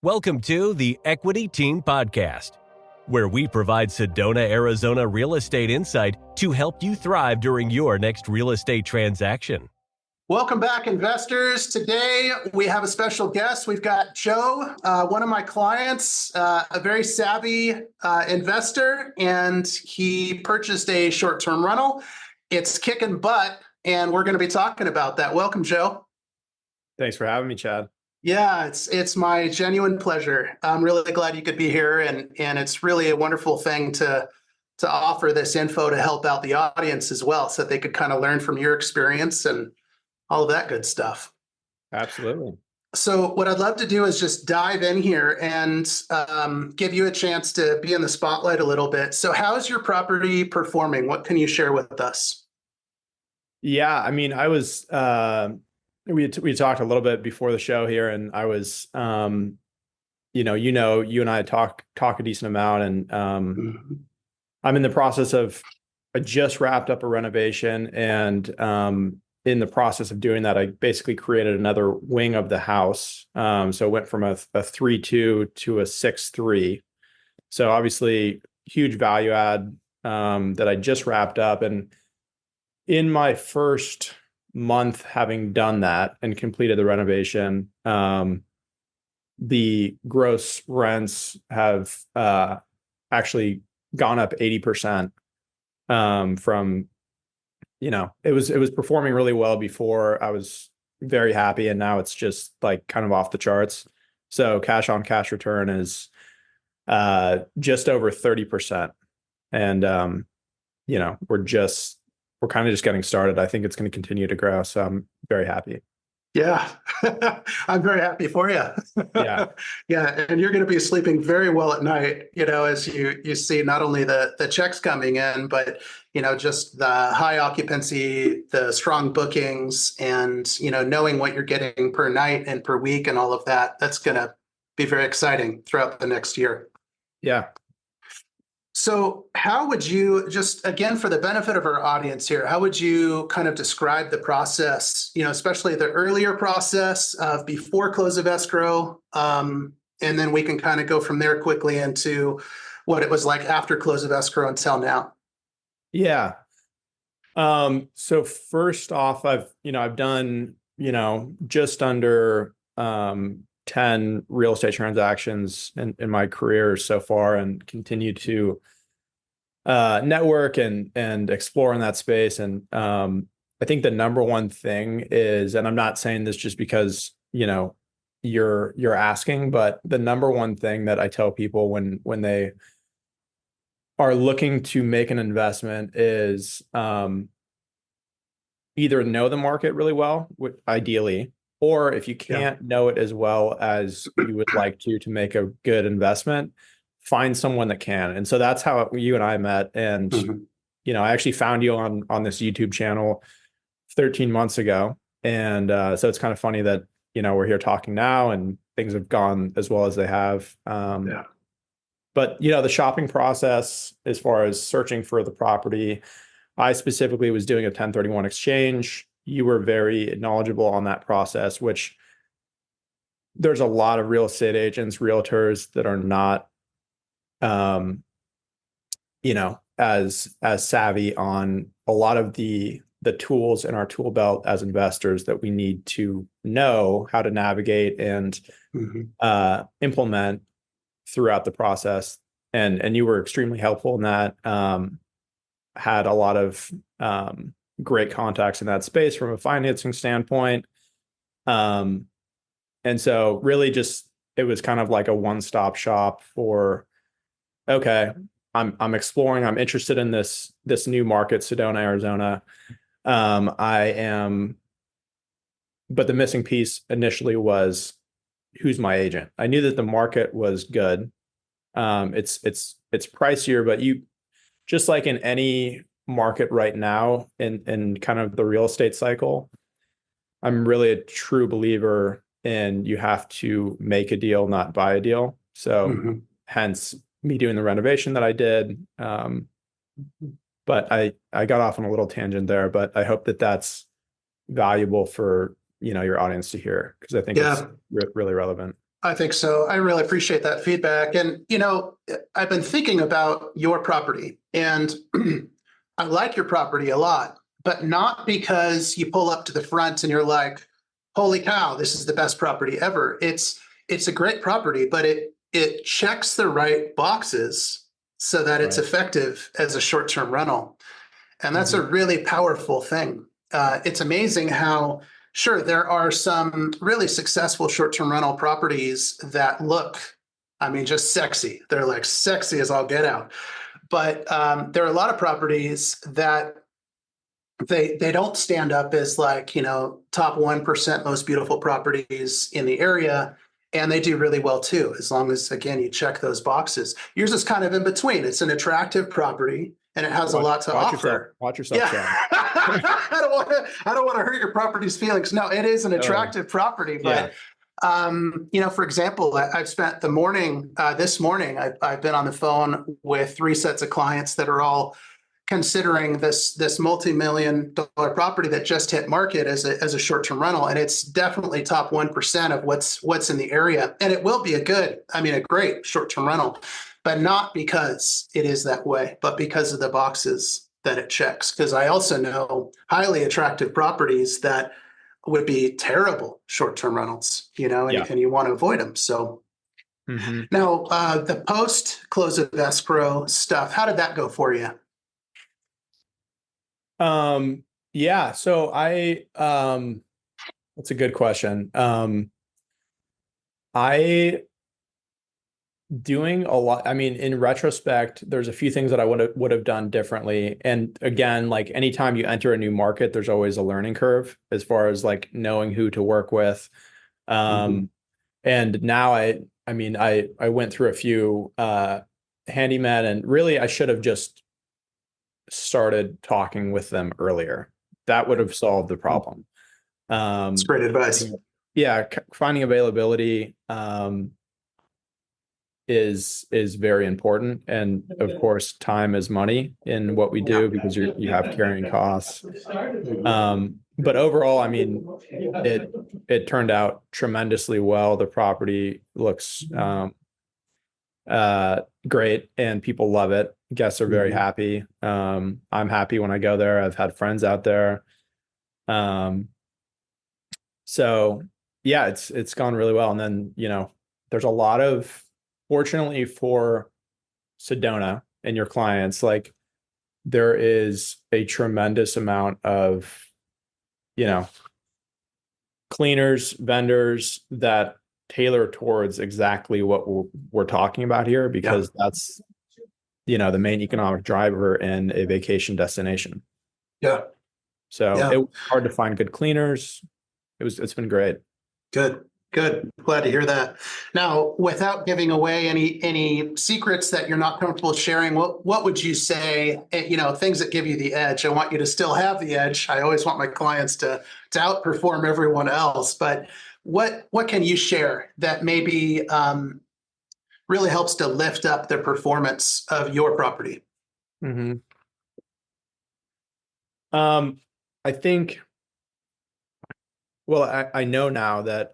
Welcome to the Equity Team Podcast, where we provide Sedona, Arizona real estate insight to help you thrive during your next real estate transaction. Welcome back, investors. Today, we have a special guest. We've got Joe, one of my clients, a very savvy investor, and he purchased a short-term rental. It's kicking butt, and we're going to be talking about that. Welcome, Joe. Thanks for having me, Chad. Yeah, it's my genuine pleasure. I'm really glad you could be here, and it's really a wonderful thing to offer this info to help out the audience as well, so that they could kind of learn from your experience and all of that good stuff. Absolutely. So what I'd love to do is just dive in here and give you a chance to be in the spotlight a little bit. So how's your property performing? What can you share with us? Yeah, I mean, I was, we talked a little bit before the show here, and I was, you and I talk a decent amount, and I'm in the process of, I just wrapped up a renovation, and in the process of doing that, I basically created another wing of the house. So it went from a 3.2 to a 6.3. So obviously huge value add that I just wrapped up. And in my first month having done that and completed the renovation, the gross rents have actually gone up 80% from, it was performing really well before. I was very happy, and now it's just like kind of off the charts. So cash on cash return is just over 30%. And we're kind of just getting started. I think it's going to continue to grow. So I'm very happy. Yeah, I'm very happy for you. Yeah. Yeah. And you're going to be sleeping very well at night, as you see not only the checks coming in, but, just the high occupancy, the strong bookings, and, knowing what you're getting per night and per week and all of that. That's going to be very exciting throughout the next year. Yeah. So how would you, just again, for the benefit of our audience here, how would you kind of describe the process, especially the earlier process of before close of escrow? And then we can kind of go from there quickly into what it was like after close of escrow until now. Yeah. So first off, I've done, just under 10 real estate transactions in my career so far, and continue to network and explore in that space. And I think the number one thing is, and I'm not saying this just because you're asking, but the number one thing that I tell people when they are looking to make an investment is either know the market really well, ideally, or if you can't know it as well as you would like to make a good investment, find someone that can. And so that's how you and I met. And, I actually found you on this YouTube channel 13 months ago. And so it's kind of funny that, we're here talking now and things have gone as well as they have. But, the shopping process, as far as searching for the property, I specifically was doing a 1031 exchange. You were very knowledgeable on that process, which there's a lot of real estate agents, realtors that are not, as savvy on a lot of the tools in our tool belt as investors that we need to know how to navigate and implement throughout the process. And you were extremely helpful in that. Had a lot of great contacts in that space from a financing standpoint. And so really just, it was kind of like a one-stop shop for, okay, I'm exploring, I'm interested in this new market, Sedona, Arizona. But the missing piece initially was, who's my agent? I knew that the market was good. It's pricier, but just like in any market right now in kind of the real estate cycle, I'm really a true believer in you have to make a deal, not buy a deal. So hence me doing the renovation that I did. But I got off on a little tangent there, but I hope that that's valuable for, your audience to hear, because I think it's really relevant. I think so. I really appreciate that feedback. And, I've been thinking about your property, and I like your property a lot, but not because you pull up to the front and you're like, holy cow, this is the best property ever. It's a great property, but it checks the right boxes so that it's effective as a short-term rental. And that's a really powerful thing. It's amazing how, sure, there are some really successful short-term rental properties that look, just sexy. They're like sexy as all get out. But there are a lot of properties that they don't stand up as like, top 1% most beautiful properties in the area. And they do really well too, as long as, again, you check those boxes. Yours is kind of in between. It's an attractive property and it has a lot to offer. Watch yourself, John. I don't want to hurt your property's feelings. No, it is an attractive property, but for example, I've spent the morning, this morning, I've been on the phone with 3 sets of clients that are all considering this multi-million-dollar property that just hit market as a short-term rental. And it's definitely top 1% of what's in the area. And it will be a great short-term rental, but not because it is that way, but because of the boxes that it checks. Because I also know highly attractive properties that would be terrible short-term rentals, and you want to avoid them. So now the post-close of escrow stuff, how did that go for you? So that's a good question. I doing a lot. In retrospect, there's a few things that I would have done differently. And again, like anytime you enter a new market, there's always a learning curve as far as like knowing who to work with. And now I went through a few handymen, and really I should have just started talking with them earlier. That would have solved the problem. That's great advice. Finding availability is very important, and of course time is money in what we do, because you have carrying costs. But overall, it turned out tremendously well. The property looks great and people love it. Guests are very happy. I'm happy when I go there. I've had friends out there. So yeah, it's gone really well. And then, there's a lot of, fortunately for Sedona and your clients, like there is a tremendous amount of, cleaners, vendors that tailor towards exactly what we're talking about here, because that's, the main economic driver in a vacation destination. Yeah. So it was hard to find good cleaners. It's been great. Good. Glad to hear that. Now, without giving away any secrets that you're not comfortable sharing, what would you say, things that give you the edge? I want you to still have the edge. I always want my clients to outperform everyone else, but what can you share that maybe really helps to lift up the performance of your property? I think, well, I know now that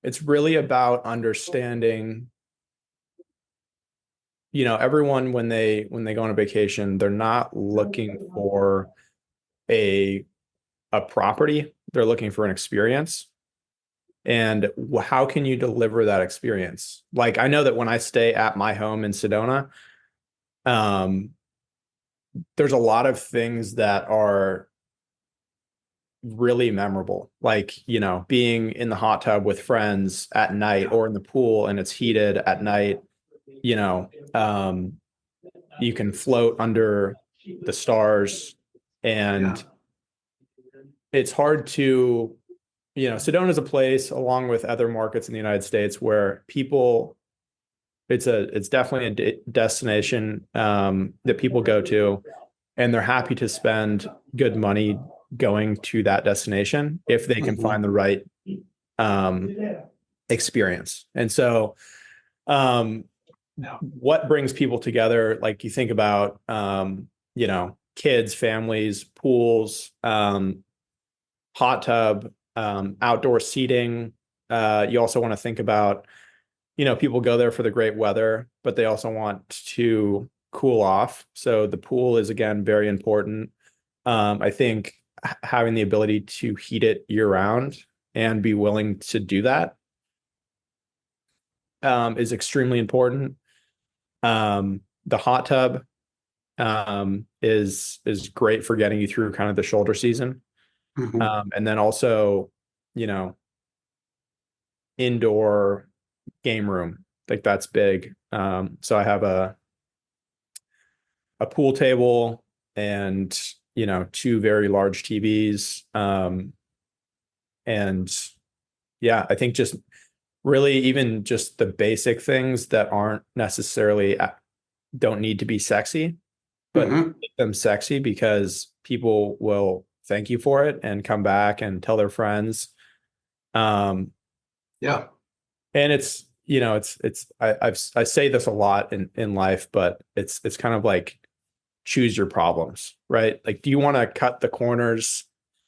it's really about understanding, everyone when they go on a vacation, they're not looking for a property, they're looking for an experience. And how can you deliver that experience? Like, I know that when I stay at my home in Sedona, there's a lot of things that are really memorable, like, being in the hot tub with friends at night, or in the pool and it's heated at night. You can float under the stars, and it's hard to, Sedona is a place, along with other markets in the United States, where people, it's definitely a destination that people go to, and they're happy to spend good money going to that destination if they can find the right experience. And so what brings people together, like you think about kids, families, pools, hot tub, outdoor seating, you also want to think about, people go there for the great weather, but they also want to cool off. So the pool is, again, very important. I think having the ability to heat it year round and be willing to do that is extremely important. The hot tub is great for getting you through kind of the shoulder season. And then also, indoor game room, like that's big. So I have a pool table and, two very large TVs. And yeah, I think just really even just the basic things that aren't necessarily don't need to be sexy, but make them sexy because people will thank you for it and come back and tell their friends. Yeah. And it's, I say this a lot in life, but it's kind of like choose your problems, right? Like, do you want to cut the corners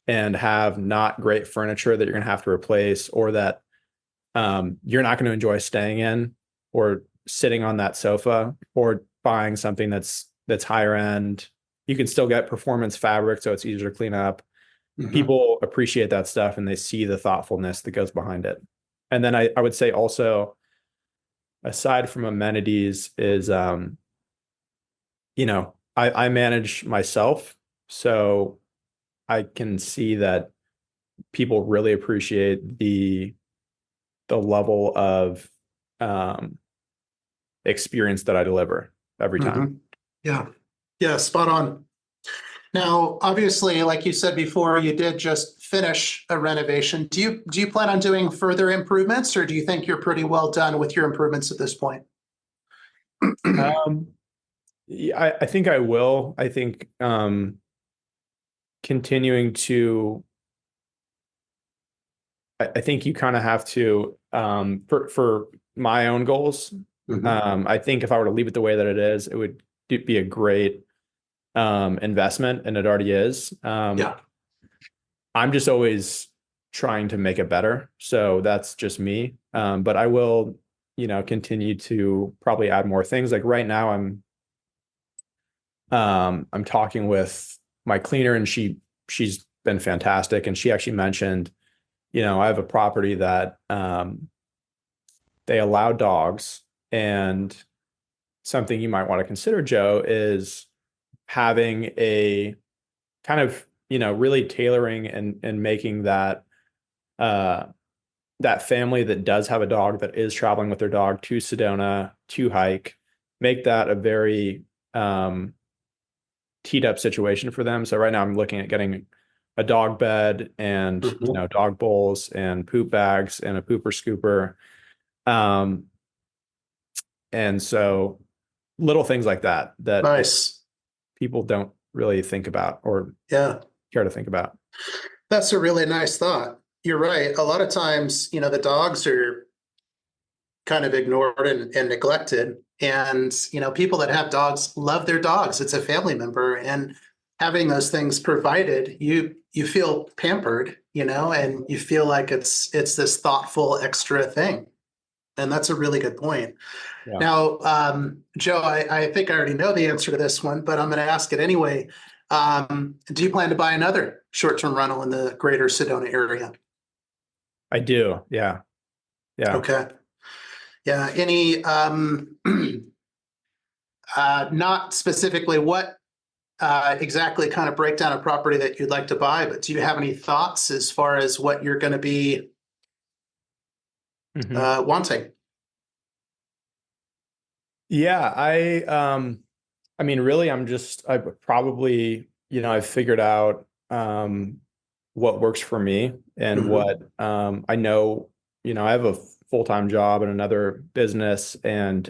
and have not great furniture that you're going to have to replace, or that you're not going to enjoy staying in or sitting on that sofa, or buying something that's higher end? You can still get performance fabric, so it's easier to clean up. People appreciate that stuff and they see the thoughtfulness that goes behind it. And then I would say also, aside from amenities, is I manage myself, so I can see that people really appreciate the level of experience that I deliver every time. Yeah. Yeah, spot on. Now, obviously, like you said before, you did just finish a renovation. Do you plan on doing further improvements, or do you think you're pretty well done with your improvements at this point? Yeah, I think I will. I think continuing to, I think you kind of have to, for my own goals. I think if I were to leave it the way that it is, it would be a great investment, and it already is. Yeah. I'm just always trying to make it better. So that's just me. But I will, continue to probably add more things. Like right now I'm talking with my cleaner, and she's been fantastic. And she actually mentioned, I have a property that they allow dogs, and something you might want to consider, Joe, is having a kind of, really tailoring and making that that family that does have a dog that is traveling with their dog to Sedona to hike, make that a very teed up situation for them. So right now I'm looking at getting a dog bed and dog bowls and poop bags and a pooper scooper. And so little things like that Nice. people don't really think about or care to think about. That's a really nice thought. You're right. A lot of times, the dogs are kind of ignored and neglected. And, people that have dogs love their dogs. It's a family member. And having those things provided, you feel pampered, and you feel like it's this thoughtful extra thing. And that's a really good point. Yeah. Now, Joe, I think I already know the answer to this one, but I'm going to ask it anyway. Do you plan to buy another short-term rental in the greater Sedona area? I do. Yeah. Yeah. Okay. Yeah. Any, not specifically what exactly kind of breakdown of property that you'd like to buy, but do you have any thoughts as far as what you're going to be wanting? Yeah, I mean, really, I probably, I've figured out what works for me and what I know, I have a full-time job and another business, and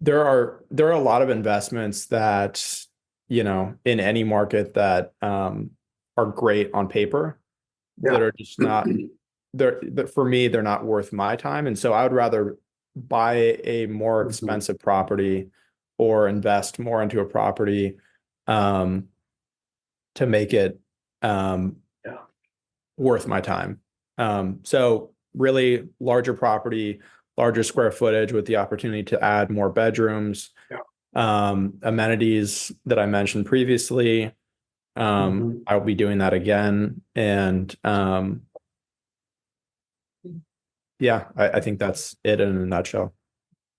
there are a lot of investments that, in any market that are great on paper that are just not that for me, they're not worth my time. And so I would rather buy a more expensive property or invest more into a property to make it worth my time. So really larger property, larger square footage with the opportunity to add more bedrooms, amenities that I mentioned previously. I'll be doing that again. And I think that's it in a nutshell.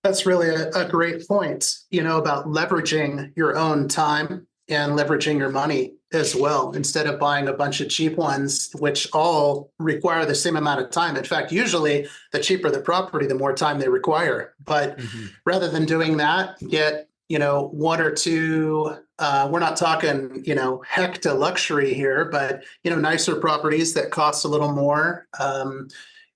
That's really a great point, about leveraging your own time and leveraging your money as well, instead of buying a bunch of cheap ones, which all require the same amount of time. In fact, usually the cheaper the property, the more time they require. But rather than doing that, get, one or two, we're not talking, hecta luxury here, but, nicer properties that cost a little more.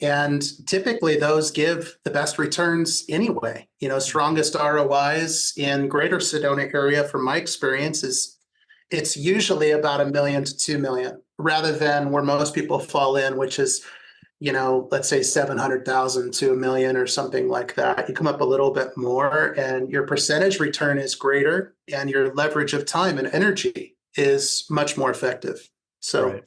And typically those give the best returns anyway. Strongest ROIs in greater Sedona area, from my experience, is it's usually about $1 million to $2 million, rather than where most people fall in, which is, let's say 700,000 to $1 million or something like that. You come up a little bit more and your percentage return is greater, and your leverage of time and energy is much more effective. So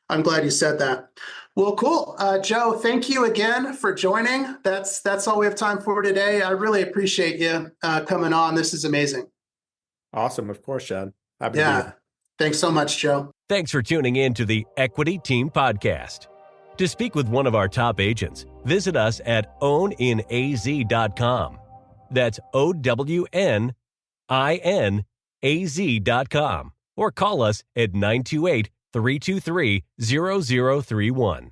I'm glad you said that. Well, cool. Joe, thank you again for joining. That's all we have time for today. I really appreciate you coming on. This is amazing. Awesome. Of course, Chad. Happy to be here. Thanks so much, Joe. Thanks for tuning in to the Equity Team Podcast. To speak with one of our top agents, visit us at owninaz.com. That's owninaz.com. Or call us at 928-323-0031.